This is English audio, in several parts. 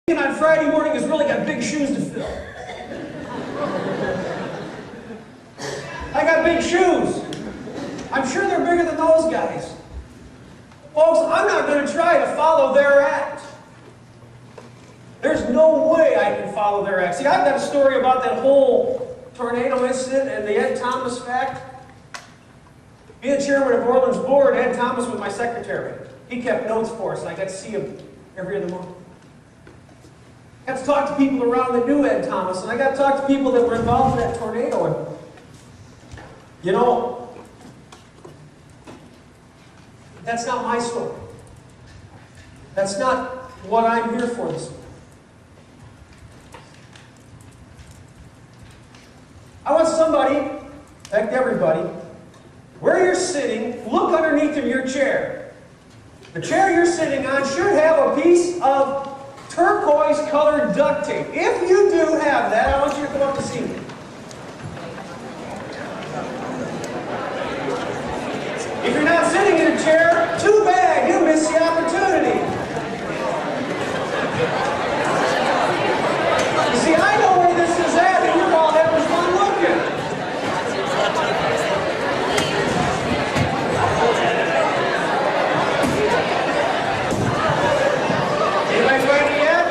On Friday morning has really got big shoes to fill. I got big shoes. I'm sure they're bigger than those guys. Folks, I'm not going to try to follow their act. There's no way I can follow their act. See, I've got a story about that whole tornado incident and the Ed Thomas fact. Being the chairman of Orland's board, Ed Thomas was my secretary. He kept notes for us, and I got to see him every other month. I got to talk to people around that knew Ed Thomas, and I got to talk to people that were involved in that tornado. And, you know, that's not my story. That's not what I'm here for this morning. I want somebody, in fact everybody, where you're sitting, look underneath of your chair. The chair you're sitting on should have a piece of turquoise-colored duct tape. If you do have that, I want you to come up and see me. If you're not sitting in a chair, too bad, you missed the opportunity. You see, I know where this is at, and you're all having fun looking. Anybody find it yet?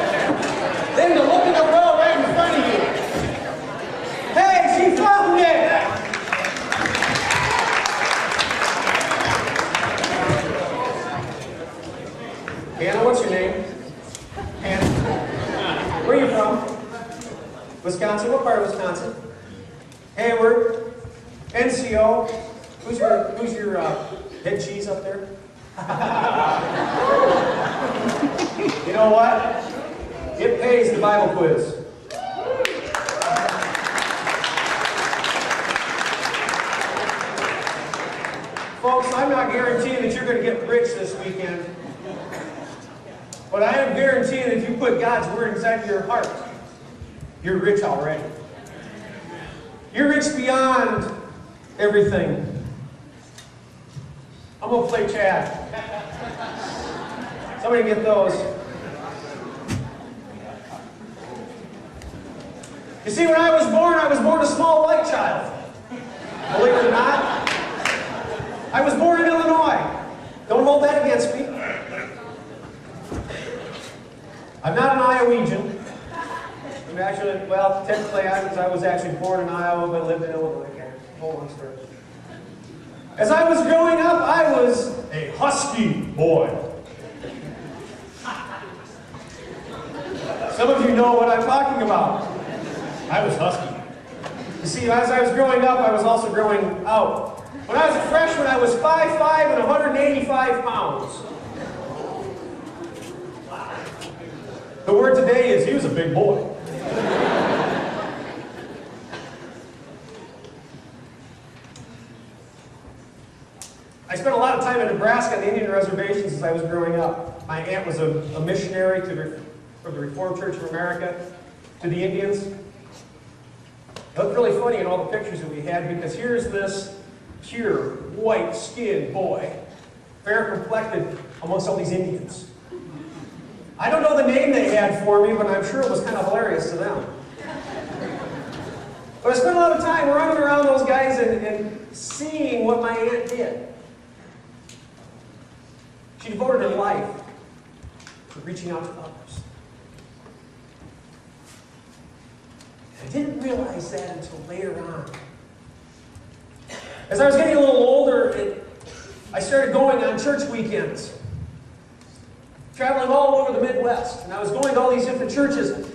Then to look in the row right in front of you. Hey, she found it! Hannah, what's your name? Hannah. Where are you from? Wisconsin? What part of Wisconsin? Hayward. NCO. Who's your head cheese up there? You know what? It pays the Bible quiz. Folks, I'm not guaranteeing that you're going to get rich this weekend. But I am guaranteeing that if you put God's Word inside your heart, you're rich already. You're rich beyond everything. I'm going to play Chad. Somebody get those. You see, when I was born a small white child. Believe it or not. I was born in Illinois. Don't hold that against me. I'm not an Iowegian. I'm actually, well, technically I was actually born in Iowa, but lived in Illinois. Hold on, sir. As I was growing up, I was a husky boy. Some of you know what I'm talking about. I was husky. You see, as I was growing up, I was also growing out. When I was a freshman, I was 5'5" and 185 pounds. The word today is he was a big boy. I spent a lot of time in Nebraska on the Indian reservations as I was growing up. My aunt was a missionary from the Reformed Church of America to the Indians. It looked really funny in all the pictures that we had because here's this pure, white-skinned boy, fair-complected amongst all these Indians. I don't know the name they had for me, but I'm sure it was kind of hilarious to them. But I spent a lot of time running around those guys and seeing what my aunt did. She devoted her life to reaching out to others. I didn't realize that until later on. As I was getting a little older, I started going on church weekends. Traveling all over the Midwest. And I was going to all these different churches.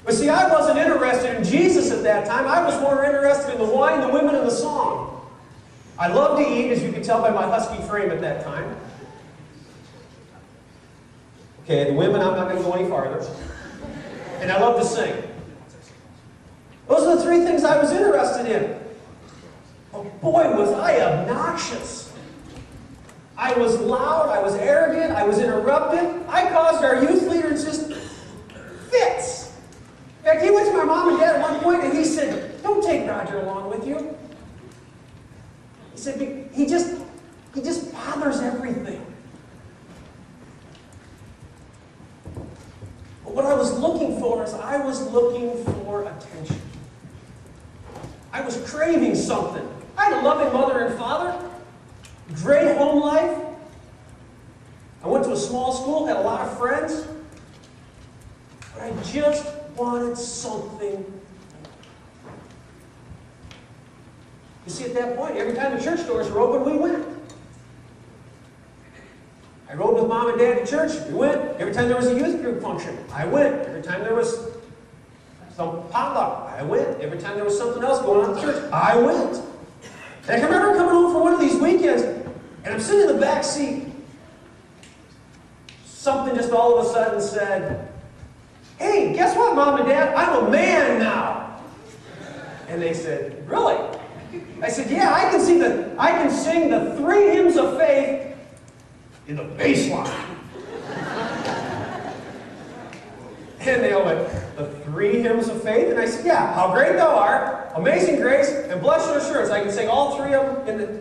But see, I wasn't interested in Jesus at that time. I was more interested in the wine, the women, and the song. I loved to eat, as you can tell by my husky frame at that time. Okay, the women, I'm not going to go any farther. And I love to sing. Those are the three things I was interested in. But boy, was I obnoxious. I was loud, I was arrogant, I was interrupted. I caused our youth leaders just fits. In fact, he went to my mom and dad at one point and he said, "Don't take Roger along with you." He said, he just bothers everything. But what I was looking for attention. I was craving something. I had a loving mother and father, great home life. I went to a small school, had a lot of friends, but I just wanted something. You see, at that point, every time the church doors were open, we went. I rode with Mom and Dad to church, we went. Every time there was a youth group function, I went. Every time there was some potluck, I went. Every time there was something else going on at church, I went. And I can remember coming home from one of these weekends, and I'm sitting in the back seat. Something just all of a sudden said, "Hey, guess what, Mom and Dad? I'm a man now." And they said, "Really?" I said, "Yeah, I can sing the 3 hymns of faith in the bass line." And they all went, "The 3 hymns of faith?" And I said, "Yeah, How Great Thou Art, Amazing Grace, and Blessed Assurance." I can sing all 3 of them in the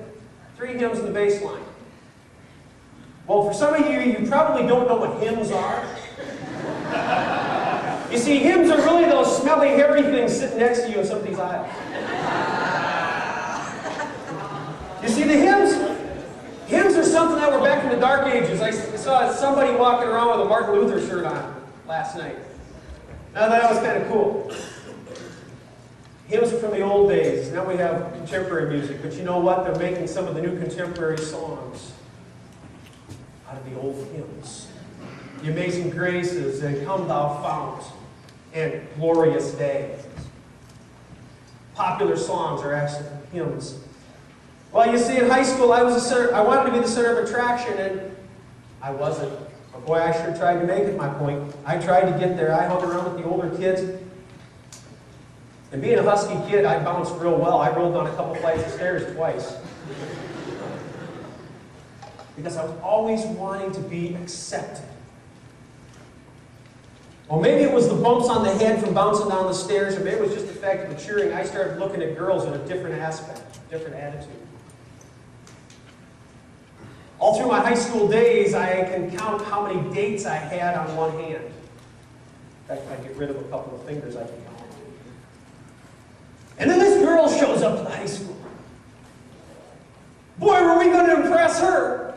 3 hymns in the bass line. Well, for some of you, you probably don't know what hymns are. You see, hymns are really those smelly, hairy things sitting next to you in somebody's aisle. You see, the hymns are something that were back in the dark ages. I saw somebody walking around with a Martin Luther shirt on last night. Now that was kind of cool. Hymns are from the old days. Now we have contemporary music. But you know what? They're making some of the new contemporary songs out of the old hymns. The Amazing Graces and Come Thou Fount and Glorious Day. Popular songs are actually hymns. Well, you see, in high school, I wanted to be the center of attraction, and I wasn't. But boy, I sure tried to make it my point. I tried to get there. I hung around with the older kids. And being a husky kid, I bounced real well. I rolled down a couple flights of stairs twice. Because I was always wanting to be accepted. Or maybe it was the bumps on the head from bouncing down the stairs, or maybe it was just the fact of maturing. I started looking at girls in a different aspect, a different attitude. All through my high school days, I can count how many dates I had on one hand. In fact, if I get rid of a couple of fingers, I can count. And then this girl shows up to the high school. Boy, were we going to impress her.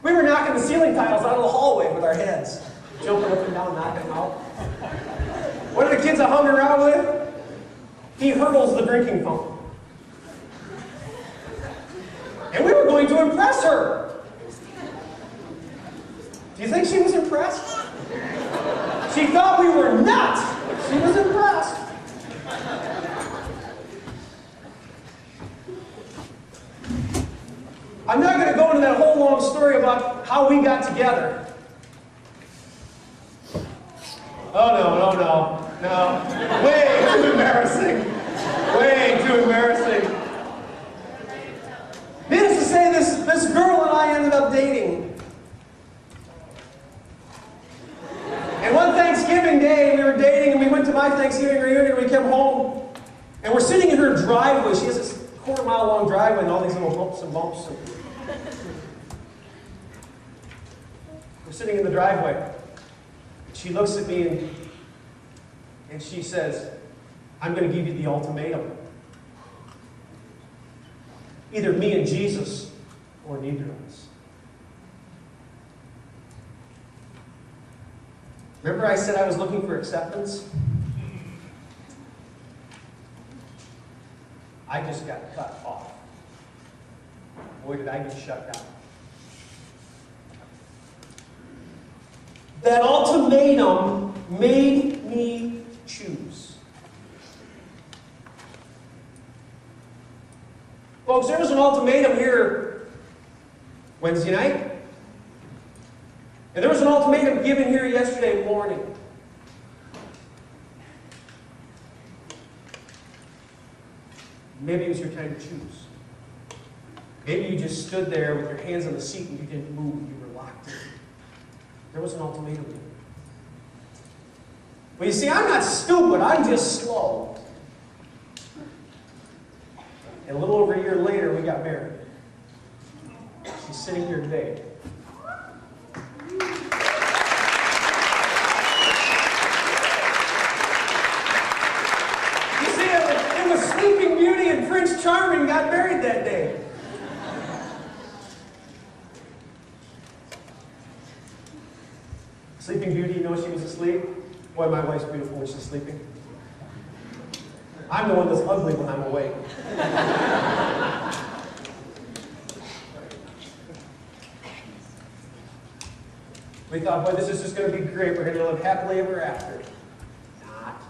We were knocking the ceiling tiles out of the hallway with our heads. Jumping up and down, knocking them out. One of the kids I hung around with, he hurdles the drinking fountain. And we were going to impress her. Do you think she was impressed? She thought we were nuts. She was impressed. I'm not going to go into that whole long story about how we got together. Oh, no. Way too embarrassing. Way too embarrassing. Needless to say, this girl and I ended up dating. And one Thanksgiving day, we were dating, and we went to my Thanksgiving reunion, and we came home, and we're sitting in her driveway. She has this quarter-mile-long driveway and all these little bumps and bumps. We're sitting in the driveway. She looks at me and she says, "I'm going to give you the ultimatum. Either me and Jesus, or neither of us." Remember I said I was looking for acceptance? I just got cut off. Boy, did I get shut down. That ultimatum made me choose. Folks, there was an ultimatum here Wednesday night. And there was an ultimatum given here yesterday morning. Maybe it was your time to choose. Maybe you just stood there with your hands on the seat and you didn't move. You were locked in. There was an ultimatum. Well, you see, I'm not stupid. I'm just slow. And a little over a year later, we got married. She's sitting here today. Prince Charming got married that day. Sleeping Beauty, you know she was asleep? Boy, my wife's beautiful when she's sleeping. I'm the one that's ugly when I'm awake. We thought, boy, this is just going to be great. We're going to live happily ever after. Not.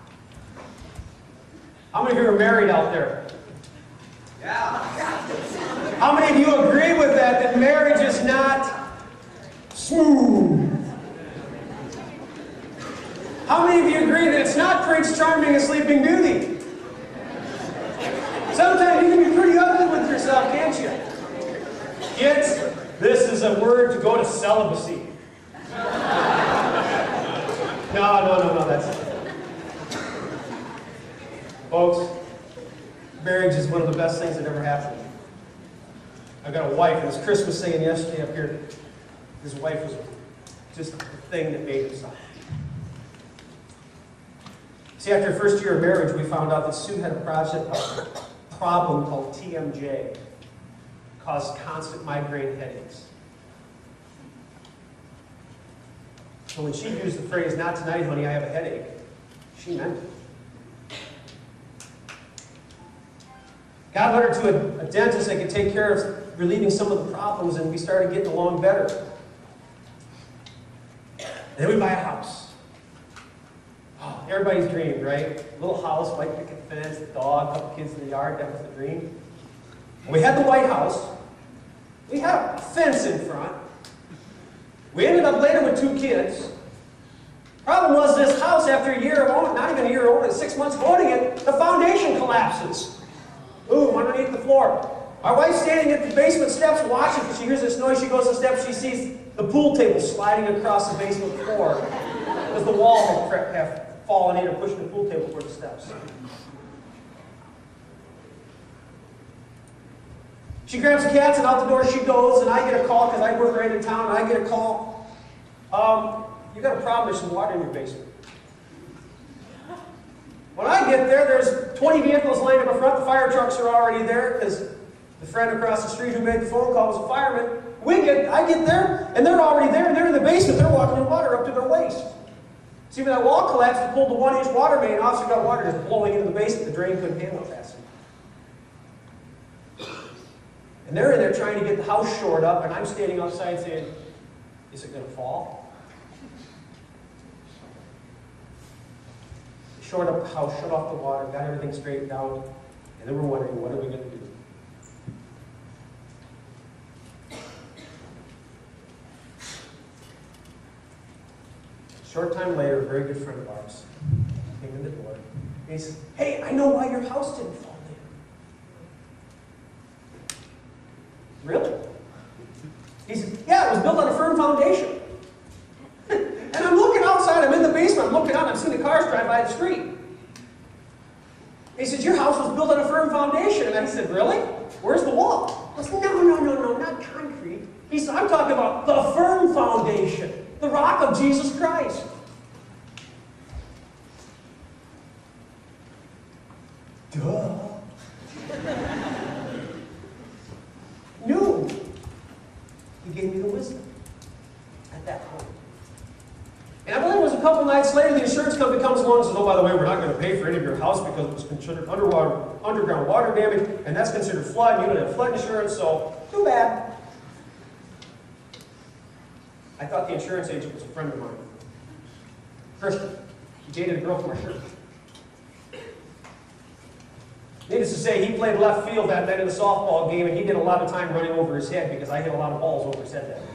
How many of you are married out there? Yeah. How many of you agree with that marriage is not smooth? How many of you agree that it's not Prince Charming and Sleeping Beauty? Sometimes you can be pretty ugly with yourself, can't you? Kids, this is a word to go to celibacy. No, that's it. Folks, marriage is one of the best things that ever happened. I've got a wife, and as Chris was saying yesterday up here, his wife was just the thing that made him stop. See, after the first year of marriage, we found out that Sue had a problem called TMJ, caused constant migraine headaches. So when she used the phrase, "Not tonight, honey, I have a headache," she meant it. God led her to a dentist that could take care of relieving some of the problems, and we started getting along better. And then we buy a house. Oh, everybody's dream, right? A little house, white picket fence, a dog, a couple kids in the yard, that was the dream. And we had the White House. We had a fence in front. We ended up later with 2 kids. Problem was, this house, after a year of owning, not even a year old, 6 months of owning it, the foundation collapses. Boom, underneath the floor. My wife's standing at the basement steps watching. She hears this noise, she goes to the steps, she sees the pool table sliding across the basement floor because the wall had fallen in and pushing the pool table toward the steps. She grabs the cats and out the door she goes, and I get a call because I work right in town, and I get a call. You got a problem, there's some water in your basement. When I get there, there's 20 vehicles lined up in front. The fire trucks are already there because the friend across the street who made the phone call was a fireman. I get there, and they're already there, and they're in the basement. They're walking in water up to their waist. See, when that wall collapsed, it pulled the 1-inch water main off, so got water just blowing into the basement. The drain couldn't handle it fast enough. And they're in there trying to get the house shored up, and I'm standing outside saying, "Is it going to fall?" They shored up the house, shut off the water, got everything straightened out, and then we're wondering, what are we going to do? A short time later, a very good friend of ours came in the door, and he said, "Hey, I know why your house didn't fall down." "Really?" He said, "Yeah, it was built on a firm foundation." And I'm looking outside, I'm in the basement, I'm looking out, and I'm seeing the cars drive by the street. He said, "Your house was built on a firm foundation." And I said, "Really? Where's the wall?" I said, No, not concrete. He said, "I'm talking about the firm foundation, the rock of Jesus Christ." Duh. No. He gave me the wisdom at that point. And I believe it was a couple nights later, the insurance company comes along and says, "Oh, by the way, we're not going to pay for any of your house because it was considered underground water damage, and that's considered flood. You don't have flood insurance, so too bad." I thought the insurance agent was a friend of mine. Christian. He dated a girl from our church. Needless to say, he played left field that night in the softball game, and he did a lot of time running over his head because I hit a lot of balls over his head that night.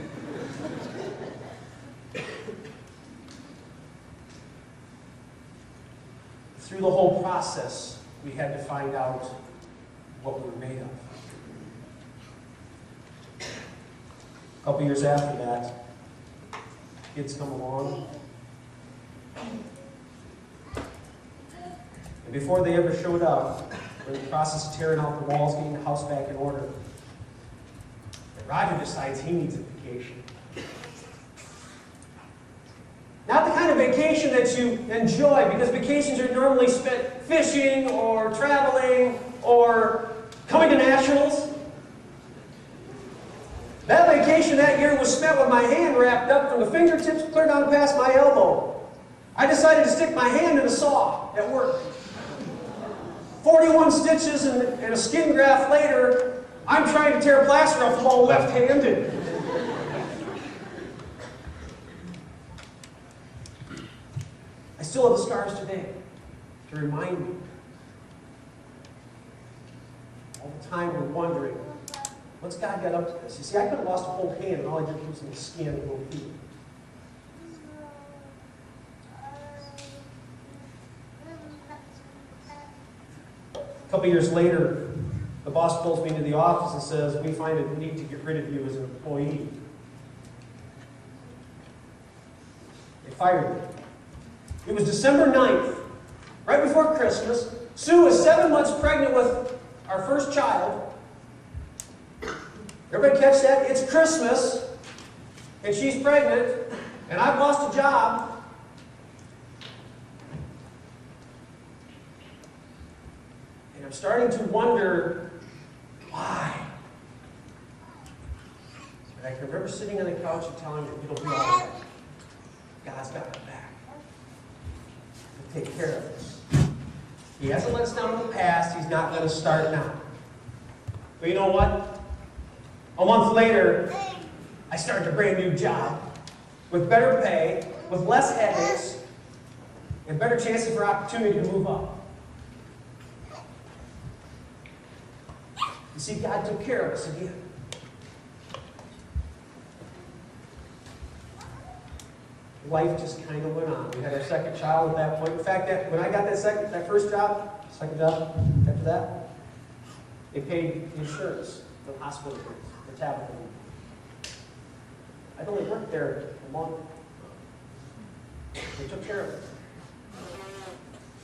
Through the whole process, we had to find out what we were made of. A couple years after that, kids come along. And before they ever showed up, we're in the process of tearing out the walls, getting the house back in order. And Roger decides he needs a vacation. Not the kind of vacation that you enjoy, because vacations are normally spent fishing or traveling or medication that year was spent with my hand wrapped up from the fingertips clear down past my elbow. I decided to stick my hand in a saw at work. 41 stitches and a skin graft later, I'm trying to tear plaster off the wall left-handed. I still have the scars today to remind me. All the time we're wondering, what's God got up to this? You see, I could have lost a whole hand and all I did was some skin and a little feet. A couple years later, the boss pulls me into the office and says, we find a need to get rid of you as an employee. They fired me. It was December 9th, right before Christmas. Sue was 7 months pregnant with our first child. Everybody catch that? It's Christmas, and she's pregnant, and I've lost a job. And I'm starting to wonder why. And I can remember sitting on the couch and telling her, it'll be all right. God's got it back. He'll take care of this. He hasn't let us down in the past. He's not going to start now. But you know what? A month later, I started a brand new job with better pay, with less headaches, and better chances for opportunity to move up. You see, God took care of us again. Life just kind of went on. We had our second child at that point. In fact, when I got that first job, second job after that, they paid the insurance for the hospital bills, the tablet. I'd only worked there a month. They took care of it.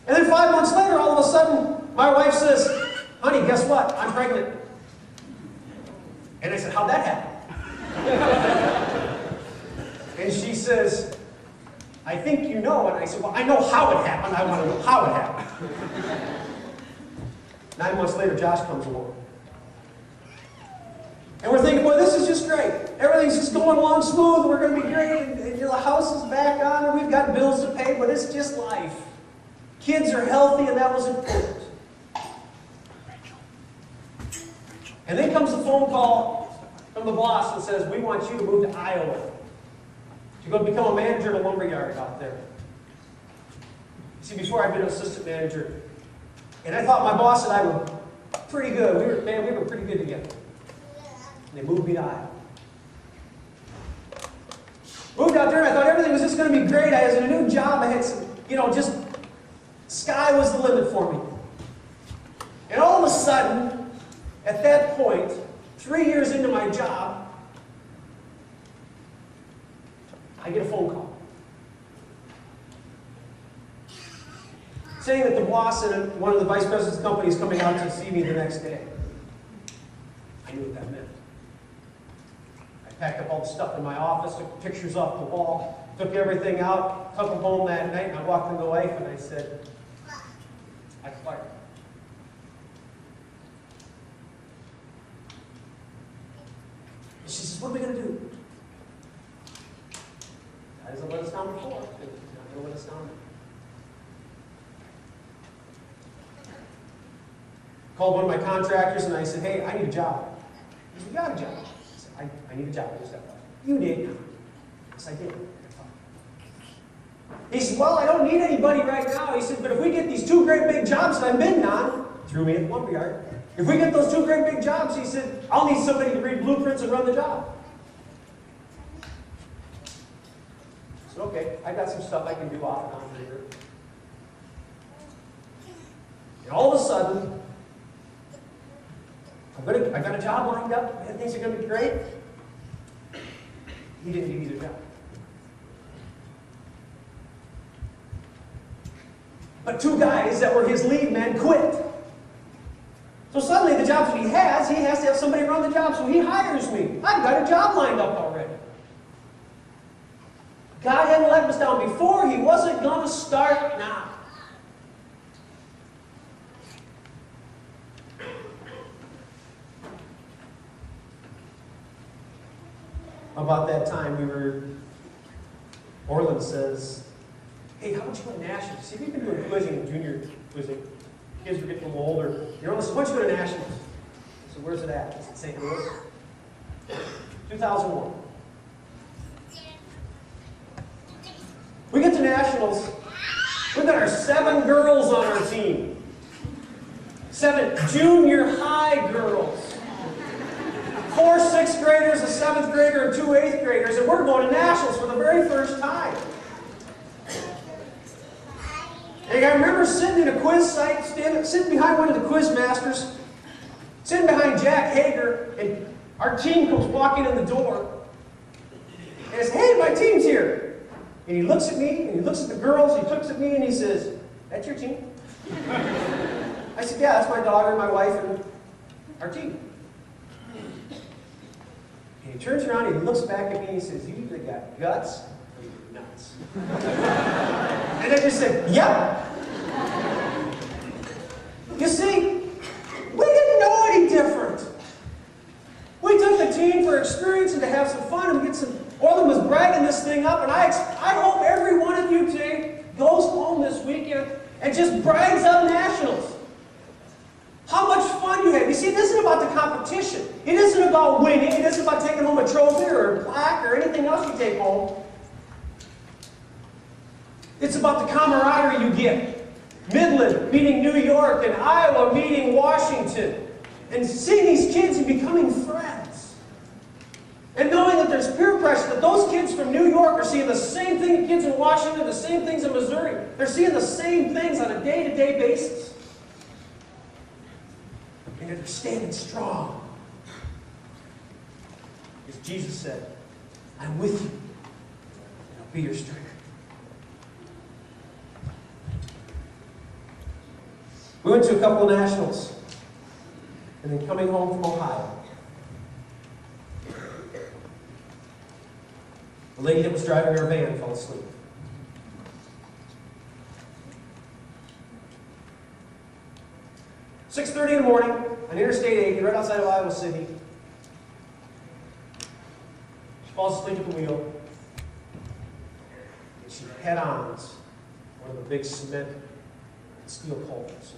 And then 5 months later, all of a sudden, my wife says, honey, guess what? I'm pregnant. And I said, how'd that happen? And she says, I think you know. And I said, well, I know how it happened. I want to know how it happened. 9 months later, Josh comes along. And we're thinking, boy, this is just great. Everything's just going along smooth. We're going to be great. And the house is back on, and we've got bills to pay, but it's just life. Kids are healthy, and that was important. And then comes a phone call from the boss and says, we want you to move to Iowa. You're going to become a manager in a lumberyard out there. You see, before I'd been an assistant manager, and I thought my boss and I were pretty good. We were pretty good together. And they moved me to Iowa. Moved out there, and I thought everything was just going to be great. I was in a new job. I had some, just sky was the limit for me. And all of a sudden, at that point, 3 years into my job, I get a phone call saying that the boss and one of the vice president's companies is coming out to see me the next day. I knew what that meant. I packed up all the stuff in my office, took pictures off the wall, took everything out, took them home that night, and I walked in the wife and I said, I fired. And she says, what are we going to do? God hasn't let us down before. He's not going to let us down. Called one of my contractors and I said, hey, I need a job. He said, you got a job? I said, I need a job. He said, you did? Yes, I did. He said, well, I don't need anybody right now. He said, but if we get these 2 great big jobs that I'm bidding on, threw me at the lumberyard. If we get those 2 great big jobs, he said, I'll need somebody to read blueprints and run the job. I said, okay, I got some stuff I can do off and on later. And all of a sudden, I got a job lined up, and things are going to be great. He didn't give me the job. But 2 guys that were his lead men quit. So suddenly the jobs that he has to have somebody run the job, so he hires me. I've got a job lined up already. God hadn't let us down before. He wasn't going to start now. About that time, Orland says, hey, how about you go to Nationals? See, we've been doing quizzing, junior quizzing. Kids were getting a little older. Orland says, why don't you go to Nationals? So where's it at? It's in St. Louis. 2001. We get to Nationals. We've got our 7 girls on our team. 7 junior high girls. 4 6th graders, a 7th grader, and 2 8th graders, and we're going to Nationals for the very first time. And I remember sitting in a quiz site, sitting behind one of the quiz masters, sitting behind Jack Hager, and our team comes walking in the door. And says, hey, my team's here. And he looks at me, and he looks at the girls, he looks at me, and he says, that's your team? I said, yeah, that's my daughter, my wife, and our team. And he turns around, and he looks back at me, and he says, you either got guts or you're nuts. And I just said, yep. You see, we didn't know any different. We took the team for experience and to have some fun and get some. Orland was bragging this thing up, and I hope every one of you today goes home this weekend and just brags up Nationals. How much fun you had. You see, it isn't about the competition. It isn't about winning. It isn't about taking home a trophy or a plaque or anything else you take home. It's about the camaraderie you get. Midland meeting New York and Iowa meeting Washington. And seeing these kids and becoming friends. And knowing that there's peer pressure, that those kids from New York are seeing the same thing, kids in Washington, the same things in Missouri. They're seeing the same things on a day-to-day basis. And they're standing strong. As Jesus said, I'm with you, and I'll be your strength. We went to a couple of Nationals, and then coming home from Ohio, the lady that was driving our van fell asleep. "6:30 in the morning on Interstate 80, right outside of Iowa City. She falls asleep at the wheel, and she head-ons one of the big cement and steel culverts.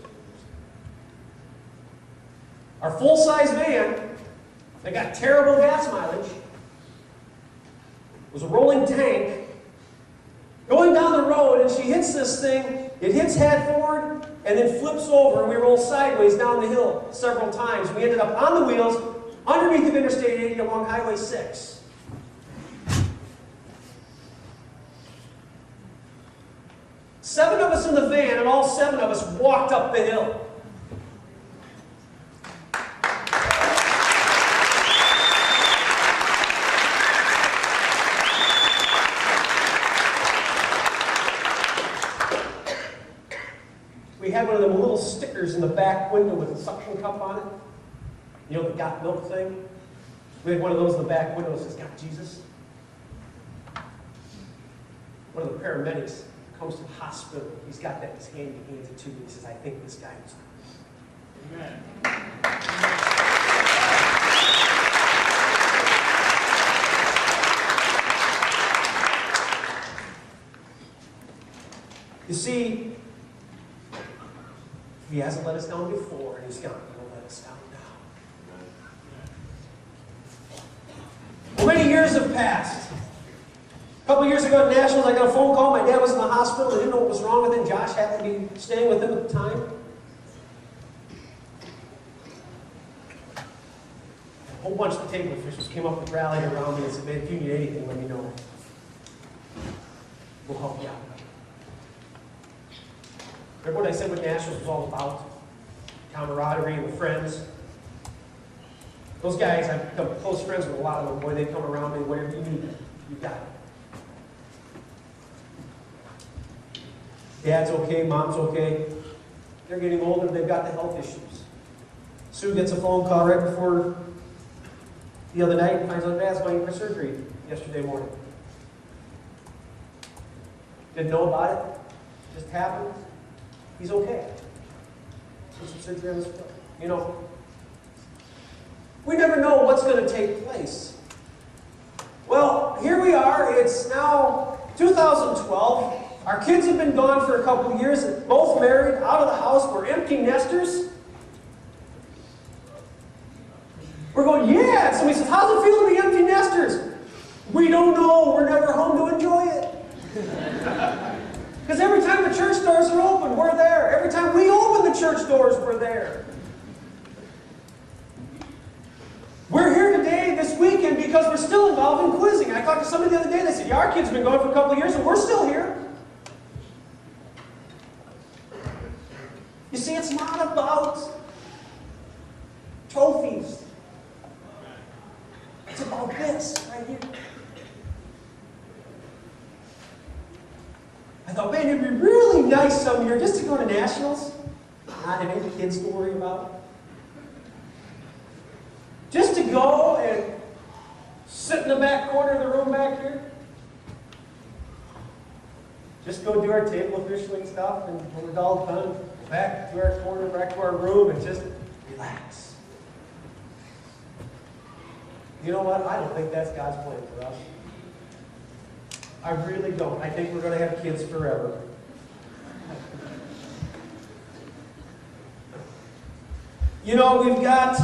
Our full-size van that got terrible gas mileage was a rolling tank going down the road, and she hits this thing. It hits head forward and then flips over, and we roll sideways down the hill several times. We ended up on the wheels underneath of Interstate 80 along Highway 6. Seven of us in the van, and all 7 of us walked up the hill. We had one of them little stickers in the back window with a suction cup on it. You know, the Got Milk thing? We had one of those in the back window that says, Got Jesus? One of the paramedics comes to the hospital. He's got that in his hand. He hands it to me. He says, I think this guy was. Amen. You see, He hasn't let us down before, and He's not going to let us down now. Well, many years have passed. A couple years ago at Nationals, I got a phone call. My dad was in the hospital. I didn't know what was wrong with him. Josh happened to be staying with him at the time. A whole bunch of the table officials came up and rallied around me and said, man, if you need anything, let me know. We'll help you out. Remember what I said what Nationals was all about? Camaraderie and friends. Those guys, I've become close friends with a lot of them. Boy, they come around me, whatever you need, you got it. Dad's okay, mom's okay. They're getting older, they've got the health issues. Sue gets a phone call right before the other night and finds out Dad's going for surgery yesterday morning. Didn't know about it. Just happened. He's okay. Some surgery on his foot. You know, we never know what's going to take place. Well, it's now 2012. Our kids have been gone for a couple of years, both married, out of the house. We're empty nesters. We're going, yeah. And somebody says, how's it feel to be empty nesters? We don't know. We're never home to enjoy it. Because every time the church doors are open, we're there. Every time we open the church doors, we're there. We're here today, this weekend, because we're still involved in quizzing. I talked to somebody the other day, they said, yeah, our kids have been going for a couple of years, and we're still here. You see, it's not about trophies. It's about this right here. I thought, man, it'd be really nice some year just to go to nationals, not have any kids to worry about. Just to go and sit in the back corner of the room back here. Just go do our table officialing stuff, and when we're all done, go back to our corner, back to our room, and just relax. You know what? I don't think that's God's plan for us. I really don't. I think we're going to have kids forever. You know, we've got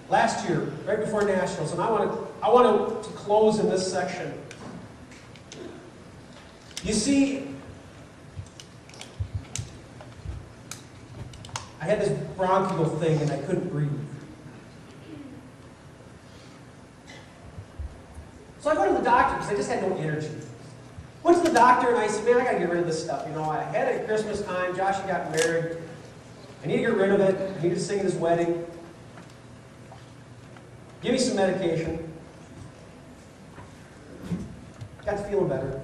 last year, right before nationals, and I want to close in this section. You see, I had this bronchial thing and I couldn't breathe. So I go to the doctor because I just had no energy. Went to the doctor and I said, man, I got to get rid of this stuff. You know, I had it at Christmas time. Josh had gotten married. I need to get rid of it. I need to sing at his wedding. Give me some medication. Got to feeling better.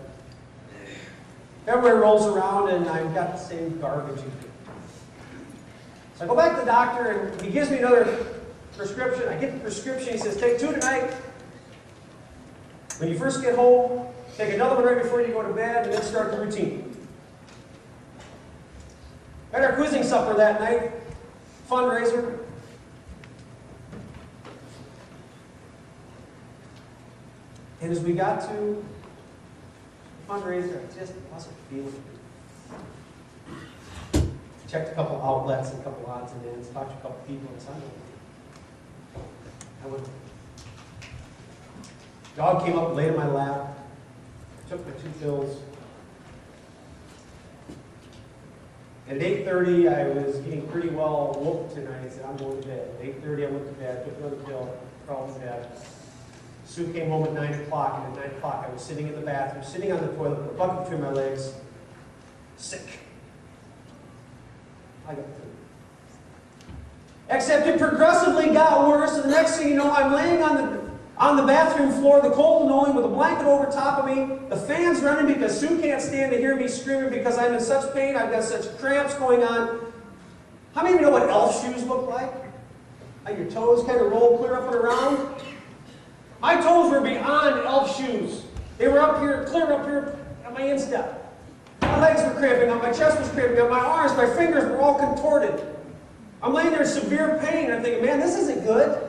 February rolls around and I've got the same garbage again. So I go back to the doctor and he gives me another prescription. I get the prescription. He says, take 2 tonight. When you first get home, take another one right before you go to bed, and then start the routine. Had our quizzing supper that night, fundraiser. And as we got to the fundraiser, I just wasn't feeling it. Checked a couple outlets and a couple odds and ends, talked to a couple people, and Sunday. I went. Dog came up, laid in my lap, took my 2 pills. And at 8:30, I was getting pretty well whooped tonight. I said, I'm going to bed. At 8:30, I went to bed, took another pill, crawled to bed. Sue came home at 9 o'clock, and at 9 o'clock, I was sitting in the bathroom, sitting on the toilet with a bucket between my legs, sick. I got through. Except it progressively got worse, and the next thing you know, I'm laying on the bathroom floor, the cold linoleum with a blanket over top of me, the fan's running because Sue can't stand to hear me screaming because I'm in such pain, I've got such cramps going on. How many of you know what elf shoes look like? How your toes kind of roll clear up and around? My toes were beyond elf shoes. They were up here, clear up here at my instep. My legs were cramping up, my chest was cramping up, my arms, my fingers were all contorted. I'm laying there in severe pain, and I'm thinking, man, this isn't good.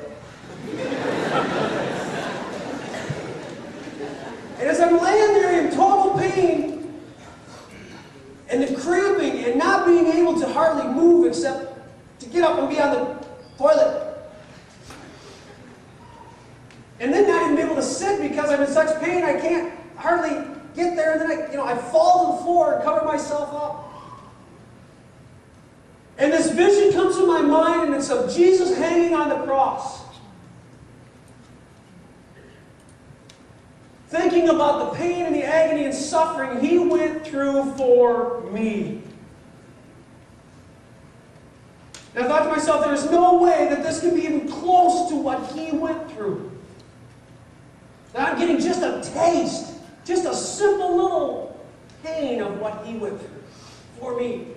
And as I'm laying there in total pain, and the cramping, and not being able to hardly move except to get up and be on the toilet, and then not even be able to sit because I'm in such pain I can't hardly get there, and then I fall to the floor and cover myself up. And this vision comes to my mind, and it's of Jesus hanging on the cross. Thinking about the pain and the agony and suffering He went through for me. And I thought to myself, there is no way that this can be even close to what He went through. That I'm getting just a taste, just a simple little pain of what He went through for me.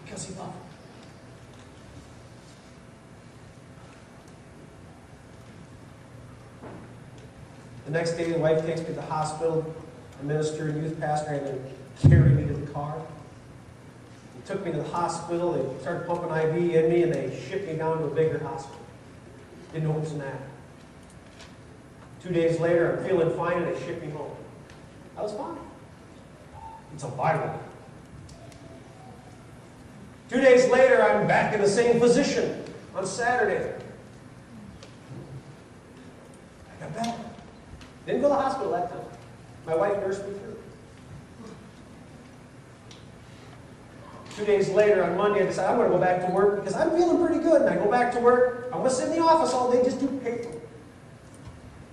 Because He loved me. The next day, the wife takes me to the hospital. The minister and youth pastor had to carry me to the car. They took me to the hospital. They started pumping IV in me, and they shipped me down to a bigger hospital. Didn't know what was in that. 2 days later, I'm feeling fine, and they ship me home. I was fine. It's a viral. 2 days later, I'm back in the same position on Saturday. I got better. Didn't go to the hospital that time. My wife nursed me through. 2 days later, on Monday, I decided I'm going to go back to work because I'm feeling pretty good. And I go back to work. I'm going to sit in the office all day, just do paper.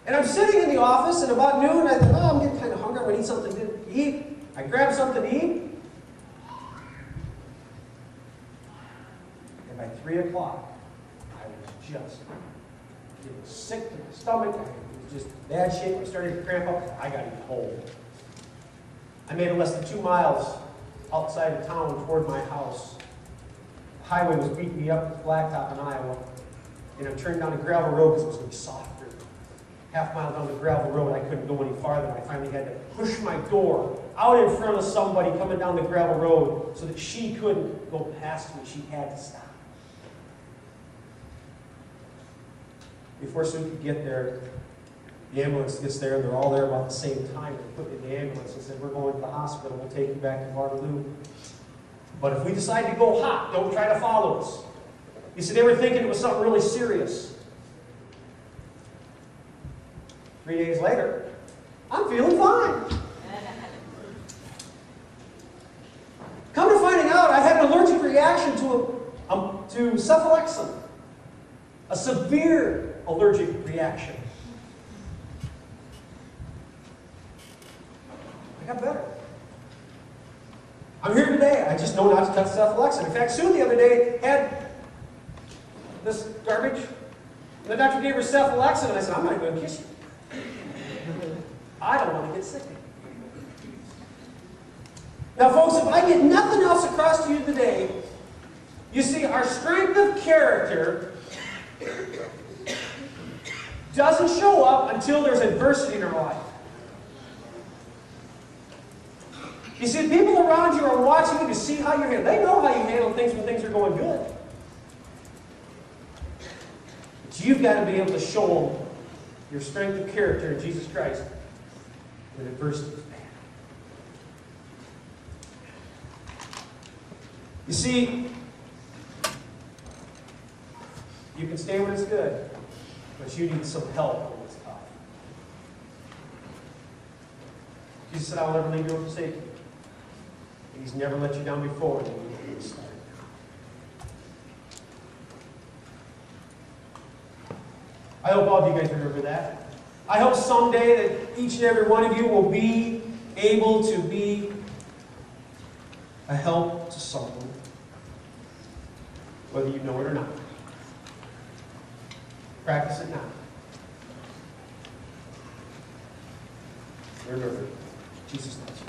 And I'm sitting in the office, and about noon, I thought, oh, I'm getting kind of hungry. I'm going to eat something to eat. I grabbed something to eat. And by 3 o'clock, I was just getting sick to my stomach. I was just bad shape. I started to cramp up. I got eaten whole. I made it less than 2 miles outside of town toward my house. The highway was beating me up with blacktop in Iowa. And I'm turning down a gravel road because it was going to be softer. Half mile down the gravel road, I couldn't go any farther. I finally had to push my door out in front of somebody coming down the gravel road so that she couldn't go past me. She had to stop. Before Sue could get there, the ambulance gets there, and they're all there about the same time. They put me in the ambulance and said, we're going to the hospital. We'll take you back to Waterloo. But if we decide to go hot, don't try to follow us. You see, they were thinking it was something really serious. 3 days later, I'm feeling fine. Come to finding out, I had an allergic reaction to cephalexin. A severe allergic reaction. I got better. I'm here today. I just know not to touch cephalexin. In fact, Sue the other day had this garbage, and the doctor gave her cephalexin, and I said, I'm not going to kiss you. I don't want to get sick. Now, folks, if I get nothing else across to you today, you see, our strength of character doesn't show up until there's adversity in our life. You see, the people around you are watching you to see how you handle. They know how you handle things when things are going good. But you've got to be able to show them your strength of character in Jesus Christ when adversity is bad. You see, you can stay when it's good, but you need some help when it's tough. Jesus said, I will never leave you or forsake you. And He's never let you down before, and He will start now. I hope all of you guys remember that. I hope someday that each and every one of you will be able to be a help to someone, whether you know it or not. Practice it now. Remember, Jesus loves you.